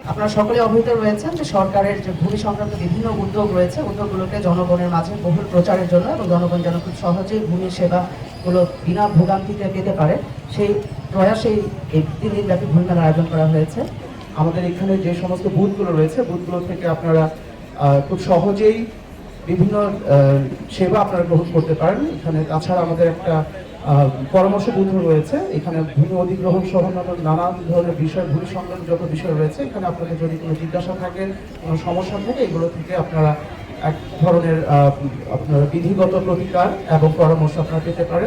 আপনারা সকলে অবহিত রয়েছেন যে সরকারের যে ভূমি সংক্রান্ত বিভিন্ন উদ্যোগ রয়েছে, উদ্যোগগুলোকে জনগণের মাঝে বহুল প্রচারের জন্য এবং জনগণ যেন খুব সহজেই ভূমি সেবাগুলো বিনা ভোগান্তিতে পেতে পারে সেই প্রয়াসেই এই 3 দিনব্যাপী ভূমি মেলার আয়োজন করা হয়েছে। আমাদের এখানে যে সমস্ত বুথগুলো রয়েছে, বুথগুলো থেকে আপনারা খুব সহজেই বিভিন্ন সেবা আপনারা গ্রহণ করতে পারেন। এখানে তাছাড়া আমাদের একটা পরামর্শ বুথ রয়েছে, এখানে ভূমি অধিগ্রহণ সহ নানান ধরনের বিষয়, ভূমি সংক্রান্ত যত বিষয় রয়েছে, এখানে আপনাদের যদি কোনো জিজ্ঞাসা থাকে, কোনো সমস্যা থাকে, এগুলো থেকে আপনারা এক ধরনের আপনারা বিধিগত প্রতিকার এবং পরামর্শ আপনারা পেতে পারেন।